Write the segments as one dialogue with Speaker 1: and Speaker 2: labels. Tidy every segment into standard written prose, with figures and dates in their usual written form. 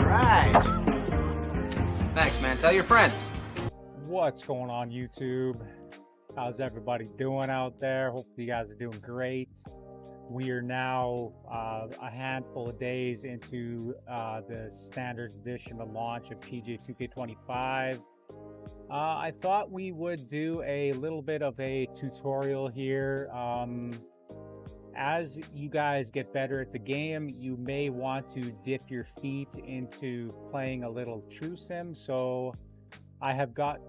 Speaker 1: Alright. Thanks, man. Tell your friends.
Speaker 2: What's going on, YouTube? How's everybody doing out there? Hope you guys are doing great. We are now a handful of days into the standard edition of launch of PGA2k25. I thought we would do a little bit of a tutorial here. As you guys get better at the game, you may want to dip your feet into playing a little True Sim. So I have got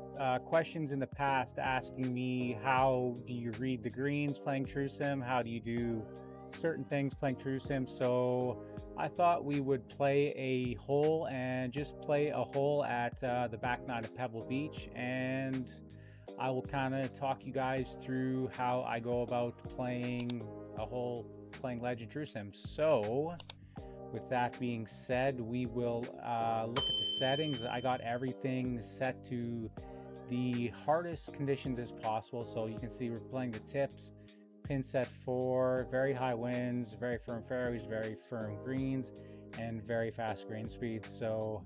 Speaker 2: questions in the past asking me, how do you read the greens playing True Sim? How do you do certain things playing True Sim? So I thought we would play a hole and just play a hole at the back nine of Pebble Beach, and I will kind of talk you guys through how I go about playing a hole playing Legend True Sim. So with that being said, we will look at the settings. I got everything set to the hardest conditions as possible. So you can see we're playing the tips, pin set 4, very high winds, very firm fairways, very firm greens, and very fast green speeds. So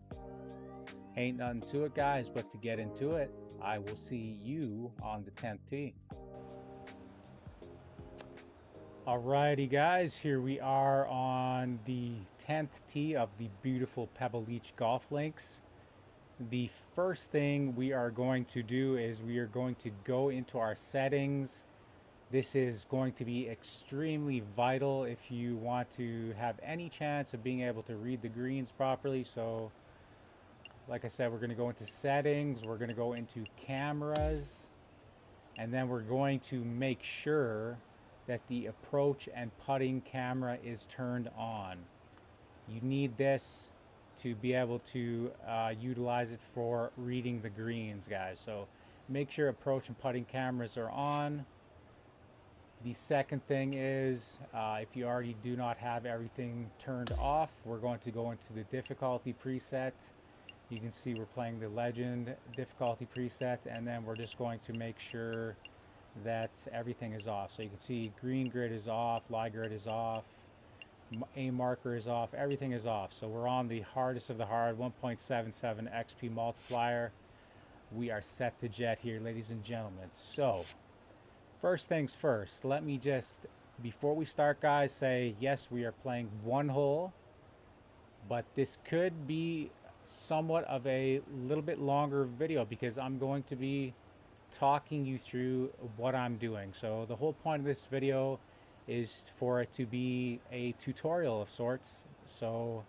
Speaker 2: ain't nothing to it, guys, but to get into it, I will see you on the 10th tee. Alrighty, guys, here we are on the 10th tee of the beautiful Pebble Beach golf links. The first thing we are going to do is we are going to go into our settings. This is going to be extremely vital if you want to have any chance of being able to read the greens properly. So like I said, we're going to go into settings, we're going to go into cameras, and then we're going to make sure that the approach and putting camera is turned on. You need this to be able to utilize it for reading the greens, guys. So make sure approach and putting cameras are on. The second thing is, if you already do not have everything turned off, we're going to go into the difficulty preset. You can see we're playing the Legend difficulty preset, and then we're just going to make sure that everything is off. So you can see green grid is off, lie grid is off, A marker is off, everything is off. So we're on the hardest of the hard, 1.77 XP multiplier. We are set to jet here, ladies and gentlemen. So first things first, let me just, before we start, guys, say yes, we are playing one hole, but this could be somewhat of a little bit longer video because I'm going to be talking you through what I'm doing. So the whole point of this video is for it to be a tutorial of sorts. So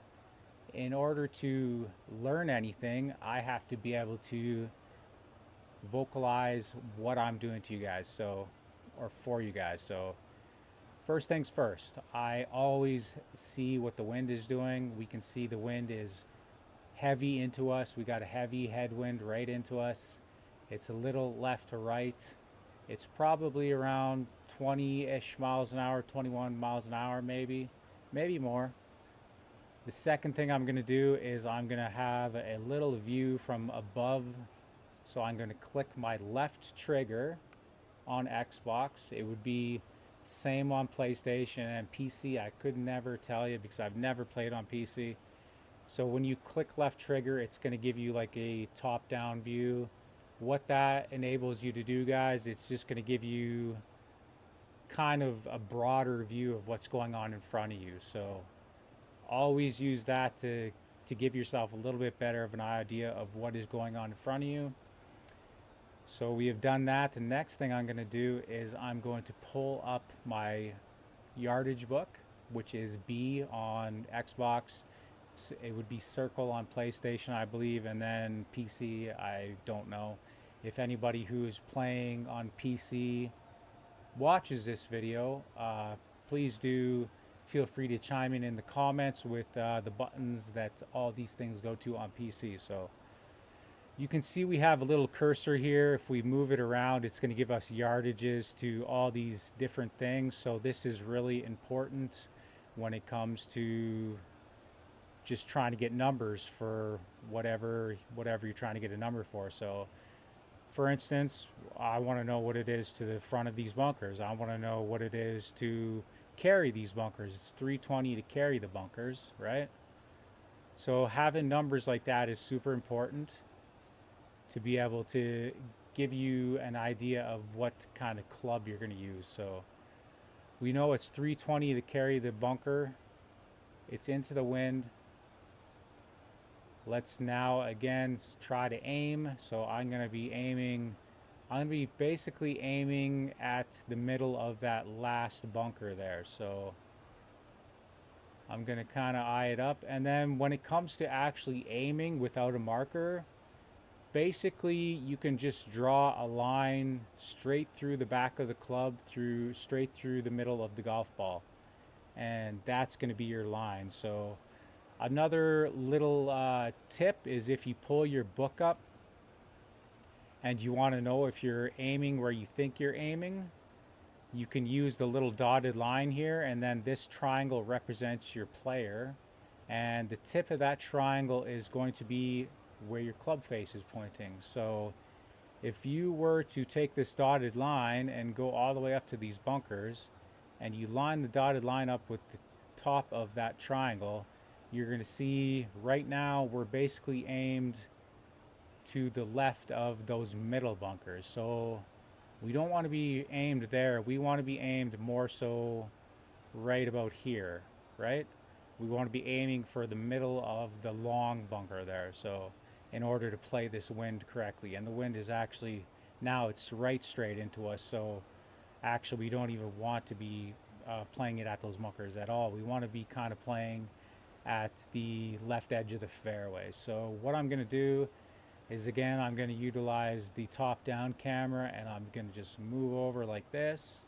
Speaker 2: in order to learn anything, I have to be able to vocalize what I'm doing to you guys, so, or for you guys. So first things first, I always see what the wind is doing. We can see the wind is heavy into us. We got a heavy headwind right into us. It's a little left to right. It's probably around 20-ish miles an hour, 21 miles an hour, maybe more. The second thing I'm going to do is I'm going to have a little view from above. So I'm going to click my left trigger on Xbox. It would be same on PlayStation and PC. I could never tell you because I've never played on PC. So when you click left trigger, it's going to give you like a top-down view. What that enables you to do, guys, it's just going to give you kind of a broader view of what's going on in front of you. So always use that to give yourself a little bit better of an idea of what is going on in front of you. So we have done that. The next thing I'm going to do is I'm going to pull up my yardage book, which is B on Xbox. It would be circle on PlayStation, I believe, and then PC, I don't know. If anybody who is playing on PC watches this video, please do feel free to chime in the comments with the buttons that all these things go to on PC. So you can see we have a little cursor here. If we move it around, it's going to give us yardages to all these different things. So this is really important when it comes to just trying to get numbers for whatever you're trying to get a number for. So for instance, I want to know what it is to the front of these bunkers. I want to know what it is to carry these bunkers. It's 320 to carry the bunkers, right? So having numbers like that is super important to be able to give you an idea of what kind of club you're going to use. So we know it's 320 to carry the bunker. It's into the wind. Let's now again try to aim. So I'm going to be basically aiming at the middle of that last bunker there. So I'm going to kind of eye it up. And then when it comes to actually aiming without a marker, basically you can just draw a line straight through the back of the club, straight through the middle of the golf ball. And that's going to be your line. So another little tip is if you pull your book up and you want to know if you're aiming where you think you're aiming, you can use the little dotted line here, and then this triangle represents your player, and the tip of that triangle is going to be where your club face is pointing. So if you were to take this dotted line and go all the way up to these bunkers, and you line the dotted line up with the top of that triangle, you're going to see right now we're basically aimed to the left of those middle bunkers. So we don't want to be aimed there. We want to be aimed more so right about here, right? We want to be aiming for the middle of the long bunker there. So in order to play this wind correctly, and the wind is actually, now it's right straight into us. So actually we don't even want to be playing it at those bunkers at all. We want to be kind of playing at the left edge of the fairway. So what I'm going to do is, again, I'm going to utilize the top down camera, and I'm going to just move over like this.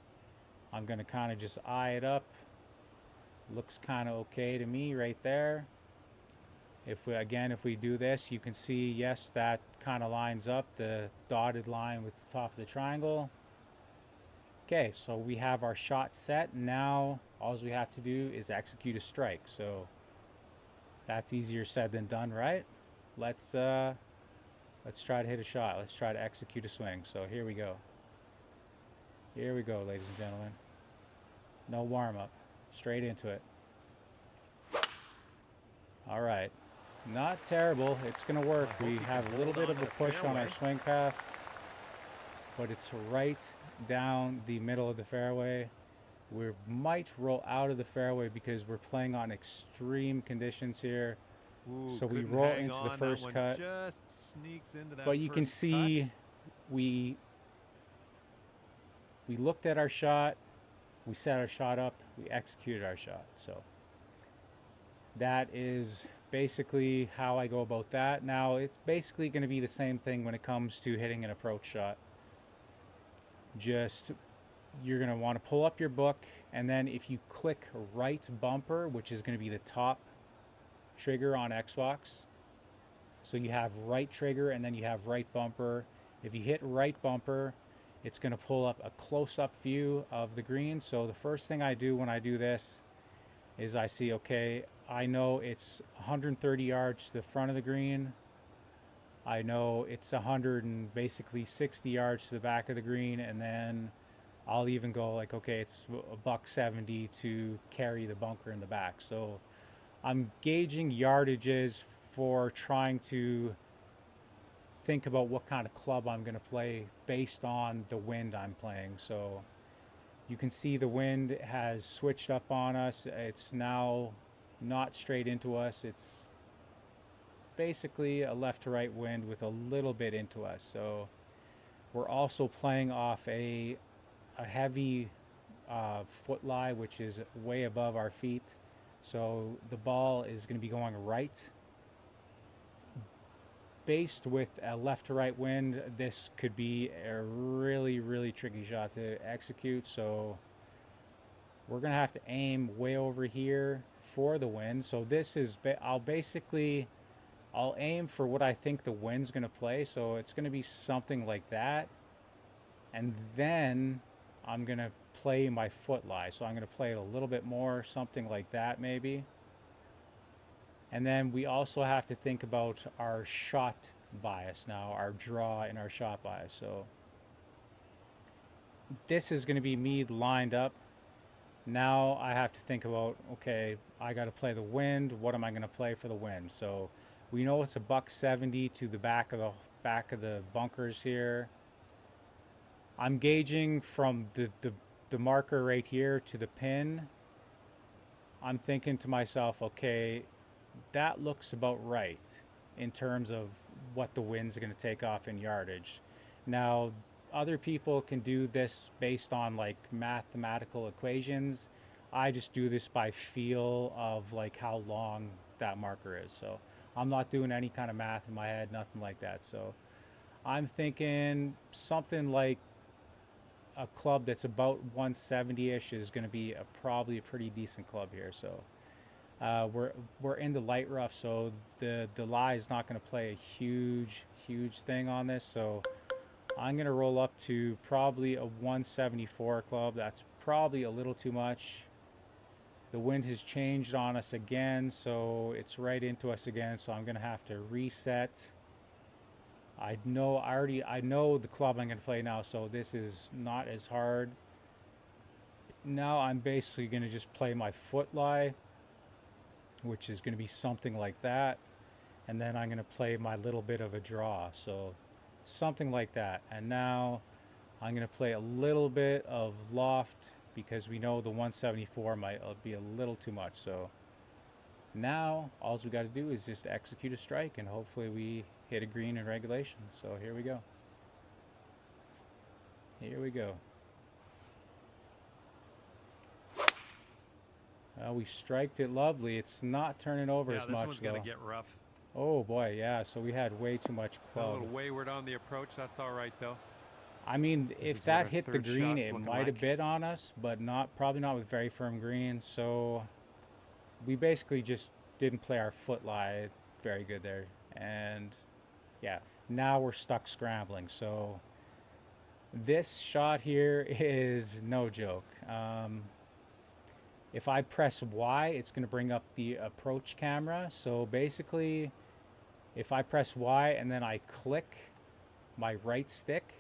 Speaker 2: I'm going to kind of just eye it up. Looks kind of okay to me right there. If we do this, you can see, yes, that kind of lines up the dotted line with the top of the triangle. Okay, so we have our shot set. Now all we have to do is execute a strike. So that's easier said than done, right? Let's try to hit a shot. Let's try to execute a swing. So here we go. Here we go, ladies and gentlemen. No warm-up. Straight into it. All right. Not terrible. It's going to work. We have a little bit of a push on our swing path, but it's right down the middle of the fairway. We might roll out of the fairway because we're playing on extreme conditions here.
Speaker 3: Ooh,
Speaker 2: so we roll into the first cut.
Speaker 3: Just sneaks into that
Speaker 2: but you can see
Speaker 3: cut.
Speaker 2: we looked at our shot, we set our shot up, we executed our shot. So that is basically how I go about that. Now it's basically going to be the same thing when it comes to hitting an approach shot. Just, you're going to want to pull up your book, and then if you click right bumper, which is going to be the top trigger on Xbox, so you have right trigger and then you have right bumper. If you hit right bumper, it's going to pull up a close-up view of the green. So the first thing I do when I do this is I see, okay, I know it's 130 yards to the front of the green. I know it's 60 yards to the back of the green, and then I'll even go like, okay, it's $170 to carry the bunker in the back. So I'm gauging yardages for trying to think about what kind of club I'm going to play based on the wind I'm playing. So you can see the wind has switched up on us. It's now not straight into us. It's basically a left to right wind with a little bit into us. So we're also playing off a heavy foot lie, which is way above our feet. So the ball is going to be going right. Based with a left to right wind, this could be a really, really tricky shot to execute. So we're going to have to aim way over here for the wind. So this is, I'll aim for what I think the wind's going to play. So it's going to be something like that. And then I'm going to play my foot lie. So I'm going to play it a little bit more, something like that maybe. And then we also have to think about our shot bias now, our draw and our shot bias. So this is going to be me lined up. Now I have to think about, okay, I got to play the wind. What am I going to play for the wind? So we know it's a $170 to the back of the bunkers here. I'm gauging from the marker right here to the pin. I'm thinking to myself, okay, that looks about right in terms of what the wind's going to take off in yardage. Now, other people can do this based on like mathematical equations. I just do this by feel of like how long that marker is. So I'm not doing any kind of math in my head, nothing like that. So I'm thinking something like a club that's about 170-ish is going to be probably a pretty decent club here. So we're in the light rough, so the lie is not going to play a huge thing on this. So I'm going to roll up to probably a 174 club. That's probably a little too much. The wind has changed on us again, so it's right into us again. So I'm going to have to reset. I know the club I'm going to play now, so this is not as hard. Now I'm basically going to just play my foot lie, which is going to be something like that, and then I'm going to play my little bit of a draw, so something like that. And now I'm going to play a little bit of loft because we know the 174 might be a little too much. So now all we got to do is just execute a strike, and hopefully we hit a green in regulation. So here we go. Here we go. We striked it lovely. It's not turning over as much,
Speaker 3: this one's
Speaker 2: though.
Speaker 3: gonna get rough.
Speaker 2: Oh boy, yeah. So we had way too much
Speaker 3: A
Speaker 2: club.
Speaker 3: little wayward on the approach. That's all right though.
Speaker 2: I mean,
Speaker 3: This
Speaker 2: if
Speaker 3: is what
Speaker 2: that
Speaker 3: our
Speaker 2: hit the
Speaker 3: third
Speaker 2: green,
Speaker 3: shot's
Speaker 2: it
Speaker 3: looking
Speaker 2: might have
Speaker 3: like.
Speaker 2: bit on us, but probably not with very firm green. So we basically just didn't play our foot lie very good there. And yeah, now we're stuck scrambling. So this shot here is no joke. If I press Y, it's going to bring up the approach camera. So basically, if I press Y and then I click my right stick,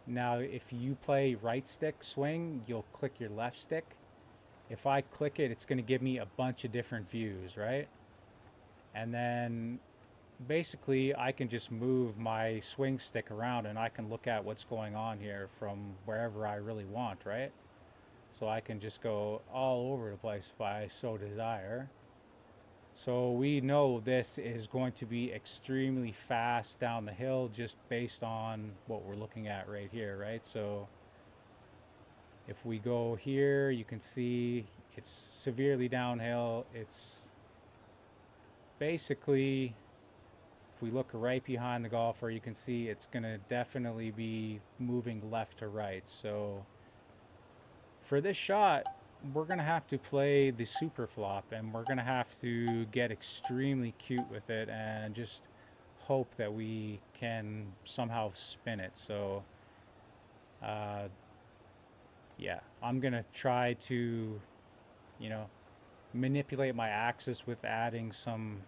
Speaker 2: now if you play right stick swing, you'll click your left stick. If I click it, it's going to give me a bunch of different views, right? And then basically I can just move my swing stick around and I can look at what's going on here from wherever I really want, right? So I can just go all over the place if I so desire. So we know this is going to be extremely fast down the hill just based on what we're looking at right here, right? So if we go here, you can see it's severely downhill. It's basically, if we look right behind the golfer, you can see it's going to definitely be moving left to right. So for this shot, we're going to have to play the super flop, and we're going to have to get extremely cute with it and just hope that we can somehow spin it. So yeah, I'm going to try to, manipulate my axis with adding some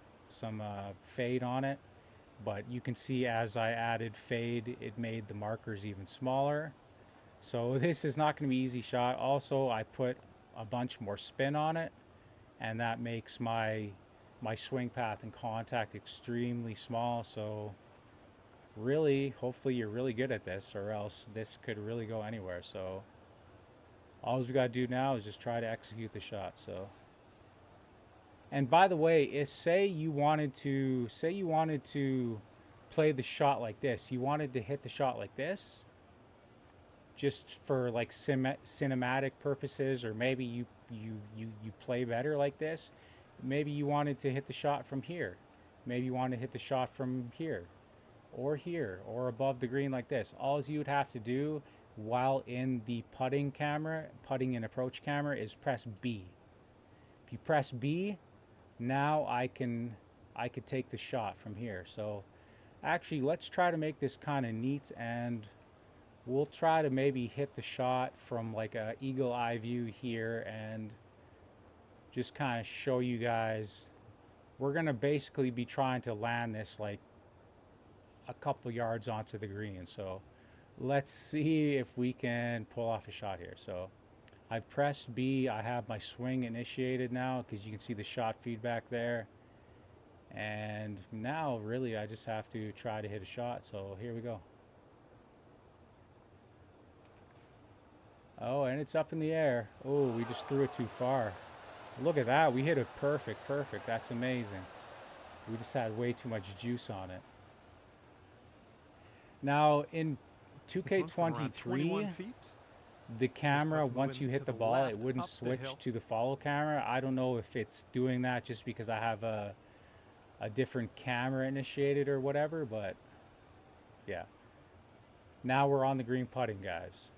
Speaker 2: fade on it. But you can see as I added fade, it made the markers even smaller. So this is not going to be an easy shot. Also, I put a bunch more spin on it, and that makes my swing path and contact extremely small. So really, hopefully you're really good at this, or else this could really go anywhere. So all we got to do now is just try to execute the shot. So, and by the way, if say you wanted to play the shot like this, you wanted to hit the shot like this, just for like cinematic purposes, or maybe you play better like this. Maybe you wanted to hit the shot from here. Maybe you want to hit the shot from here, or above the green like this. All you would have to do while in the putting and approach camera, is press B. If you press B, now I could take the shot from here. So actually, let's try to make this kind of neat, and we'll try to maybe hit the shot from like a eagle eye view here and just kind of show you guys. We're going to basically be trying to land this like a couple yards onto the green. So let's see if we can pull off a shot here. So I've pressed B. I have my swing initiated now because you can see the shot feedback there. And now really I just have to try to hit a shot. So here we go. Oh, and it's up in the air. Oh, we just threw it too far. Look at that. We hit it perfect, perfect. That's amazing. We just had way too much juice on it. Now, in
Speaker 3: This one's from around 21
Speaker 2: 2K23,
Speaker 3: feet.
Speaker 2: the camera,
Speaker 3: putt's
Speaker 2: once you
Speaker 3: moving
Speaker 2: hit
Speaker 3: to
Speaker 2: the
Speaker 3: the
Speaker 2: ball,
Speaker 3: left,
Speaker 2: it wouldn't
Speaker 3: up the
Speaker 2: switch
Speaker 3: hill.
Speaker 2: to the follow camera. I don't know if it's doing that just because I have a different camera initiated or whatever, but yeah. Now we're on the green putting, guys.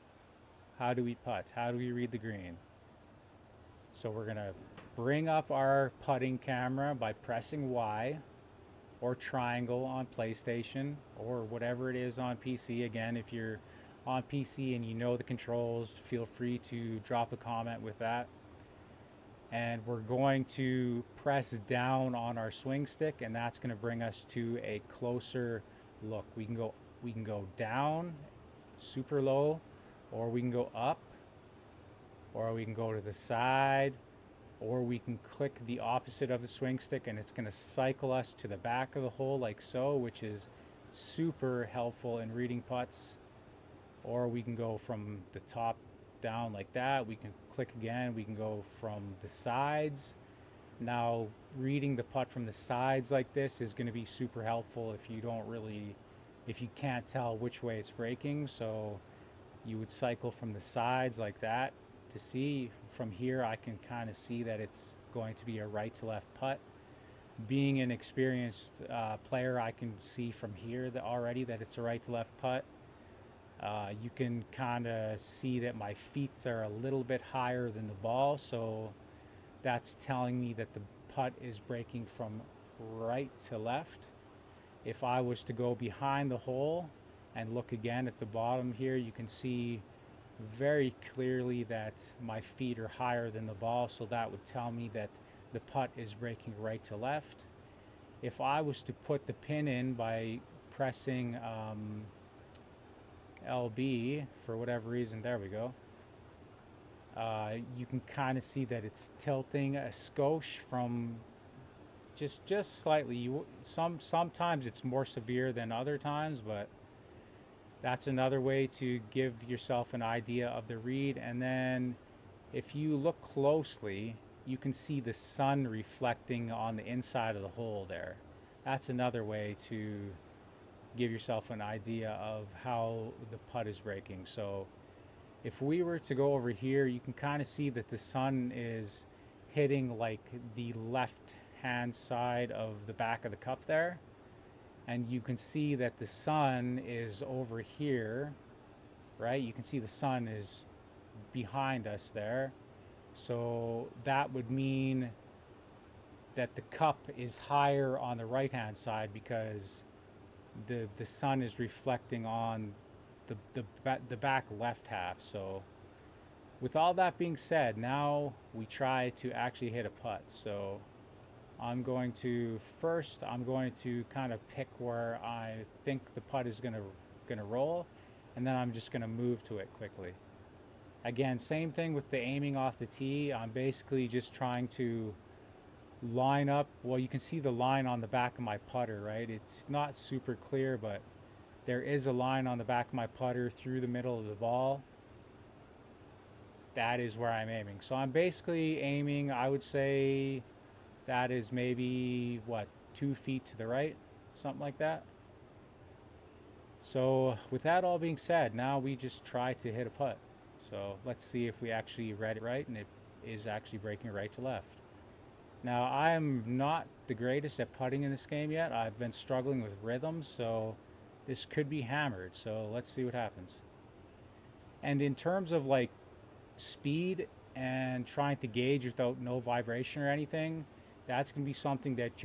Speaker 2: How do we putt? How do we read the green? So we're going to bring up our putting camera by pressing Y or triangle on PlayStation or whatever it is on PC. Again, if you're on PC and you know the controls, feel free to drop a comment with that. And we're going to press down on our swing stick, and that's going to bring us to a closer look. We can go down super low, or we can go up, or we can go to the side, or we can click the opposite of the swing stick and it's going to cycle us to the back of the hole like so, which is super helpful in reading putts. Or we can go from the top down like that. We can click again. We can go from the sides. Now, reading the putt from the sides like this is going to be super helpful if you can't tell which way it's breaking. So you would cycle from the sides like that to see. From here I can kind of see that it's going to be a right to left putt. Being an experienced player, I can see from here that already that it's a right to left putt. You can kind of see that my feet are a little bit higher than the ball, so that's telling me that the putt is breaking from right to left. If I was to go behind the hole and look again at the bottom here, you can see very clearly that my feet are higher than the ball, so that would tell me that the putt is breaking right to left. If I was to put the pin in by pressing LB for whatever reason, there we go, you can kind of see that it's tilting a skosh from just slightly. Sometimes it's more severe than other times, but that's another way to give yourself an idea of the read. And then if you look closely, you can see the sun reflecting on the inside of the hole there. That's another way to give yourself an idea of how the putt is breaking. So if we were to go over here, you can kind of see that the sun is hitting like the left hand side of the back of the cup there. And you can see that the sun is over here, right? You can see the sun is behind us there. So that would mean that the cup is higher on the right-hand side because the sun is reflecting on the back left half. So with all that being said, now we try to actually hit a putt. So I'm going to kind of pick where I think the putt is gonna roll, and then I'm just gonna move to it quickly. Again, same thing with the aiming off the tee. I'm basically just trying to line up. Well, you can see the line on the back of my putter, right? It's not super clear, but there is a line on the back of my putter through the middle of the ball. That is where I'm aiming. So I'm basically aiming, I would say, that is maybe, 2 feet to the right? Something like that. So with that all being said, now we just try to hit a putt. So let's see if we actually read it right and it is actually breaking right to left. Now I'm not the greatest at putting in this game yet. I've been struggling with rhythms, so this could be hammered. So let's see what happens. And in terms of like speed and trying to gauge without no vibration or anything, that's going to be something that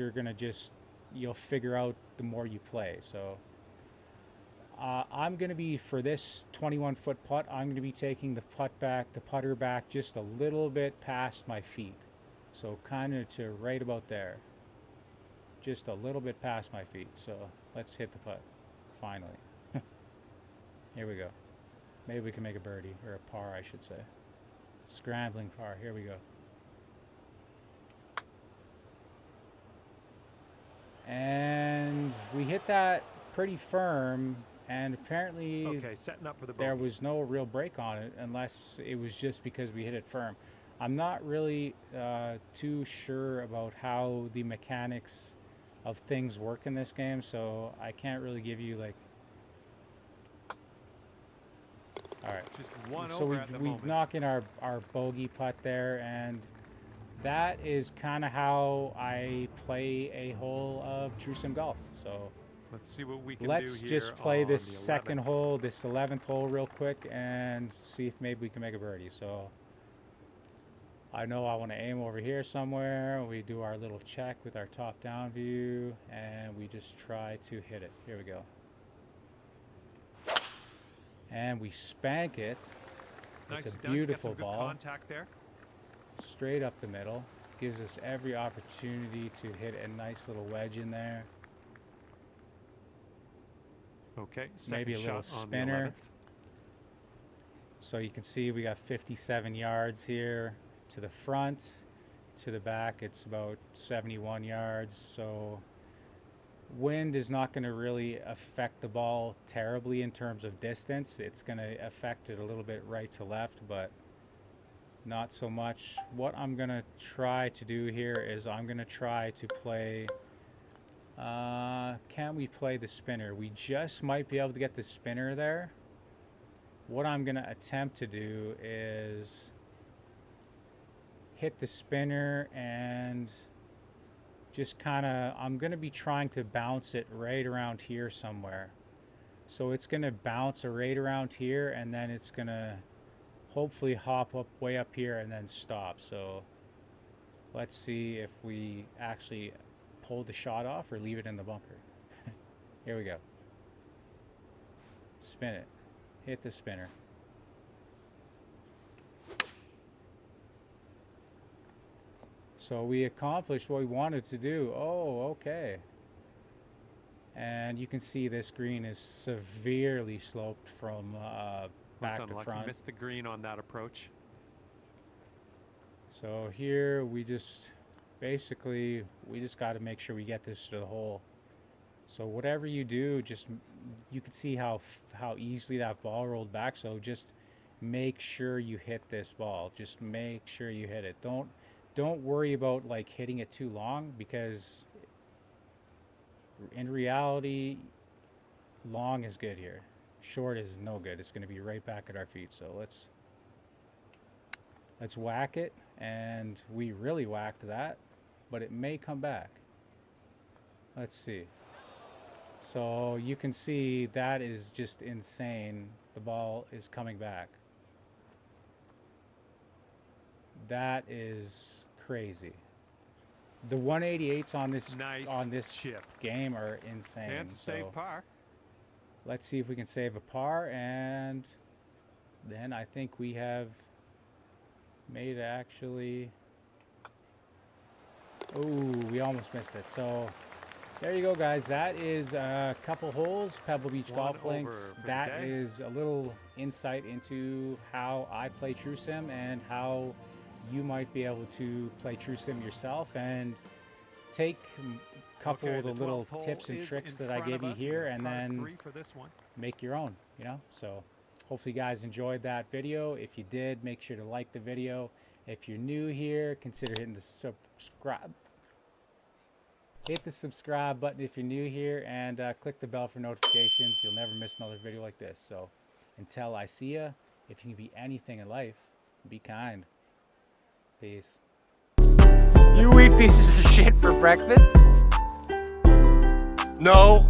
Speaker 2: you'll figure out the more you play. So I'm going to be, for this 21-foot putt, I'm going to be taking the putter back just a little bit past my feet. So kind of to right about there. Just a little bit past my feet. So let's hit the putt. finally. Here we go. Maybe we can make a birdie, or a par, I should say. Scrambling par. Here we go. And we hit that pretty firm, and apparently
Speaker 3: Okay, setting up for the
Speaker 2: there
Speaker 3: bogey.
Speaker 2: was no real break on it, unless it was just because we hit it firm. I'm not really too sure about how the mechanics of things work in this game, so I can't really give you like. All right,
Speaker 3: Just one
Speaker 2: so
Speaker 3: over at the
Speaker 2: we
Speaker 3: moment.
Speaker 2: knock in our bogey putt there, and that is kind of how I play a hole of True Sim Golf. So
Speaker 3: Let's see what we can
Speaker 2: let's
Speaker 3: do here
Speaker 2: just play
Speaker 3: on
Speaker 2: this
Speaker 3: the
Speaker 2: second
Speaker 3: 11th.
Speaker 2: hole, this 11th hole real quick, and see if maybe we can make a birdie. So I know I want to aim over here somewhere. We do our little check with our top-down view, and we just try to hit it. Here we go. And we spank it. It's
Speaker 3: Nicely
Speaker 2: a
Speaker 3: done.
Speaker 2: beautiful
Speaker 3: Get some
Speaker 2: ball.
Speaker 3: good contact there.
Speaker 2: Straight up the middle. Gives us every opportunity to hit a nice little wedge in there.
Speaker 3: Okay, second
Speaker 2: Maybe a little
Speaker 3: shot on
Speaker 2: spinner.
Speaker 3: the 11th.
Speaker 2: So you can see we got 57 yards here to the front. To the back, it's about 71 yards. So wind is not going to really affect the ball terribly in terms of distance. It's going to affect it a little bit right to left, but not so much. What I'm going to try to do here is I'm going to try to play... can we play the spinner? We just might be able to get the spinner there. What I'm going to attempt to do is hit the spinner and just kind of, I'm going to be trying to bounce it right around here somewhere. So it's going to bounce right around here, and then it's going to hopefully hop up way up here and then stop. So let's see if we actually pull the shot off or leave it in the bunker. Here we go. Spin it. Hit the spinner. So we accomplished what we wanted to do. Oh, okay. And you can see this green is severely sloped from back
Speaker 3: That's
Speaker 2: to
Speaker 3: unlucky.
Speaker 2: front.
Speaker 3: Missed the green on that approach.
Speaker 2: So here we just basically we just got to make sure we get this to the hole. So whatever you do, just you can see how easily that ball rolled back. So just make sure you hit this ball. Just make sure you hit it. Don't worry about like hitting it too long, because in reality long is good here. Short is no good. It's going to be right back at our feet. So let's whack it, and we really whacked that, but it may come back. Let's see. So you can see that is just insane. The ball is coming back. That is crazy. The 188s on this
Speaker 3: chip.
Speaker 2: game are insane.
Speaker 3: And to save par.
Speaker 2: Let's see if we can save a par, and then I think we have made actually. Oh, we almost missed it. So there you go, guys. That is a couple holes, Pebble Beach Golf Links. That is a little insight into how I play True Sim and how you might be able to play True Sim yourself and take a couple of the little tips and tricks that I gave you here and then make your own, you know? So hopefully you guys enjoyed that video. If you did, make sure to like the video. If you're new here, consider hitting the subscribe. Hit the subscribe button if you're new here, and click the bell for notifications. You'll never miss another video like this. So until I see ya, if you can be anything in life, be kind. Peace.
Speaker 1: You eat pieces of shit for breakfast?
Speaker 4: No.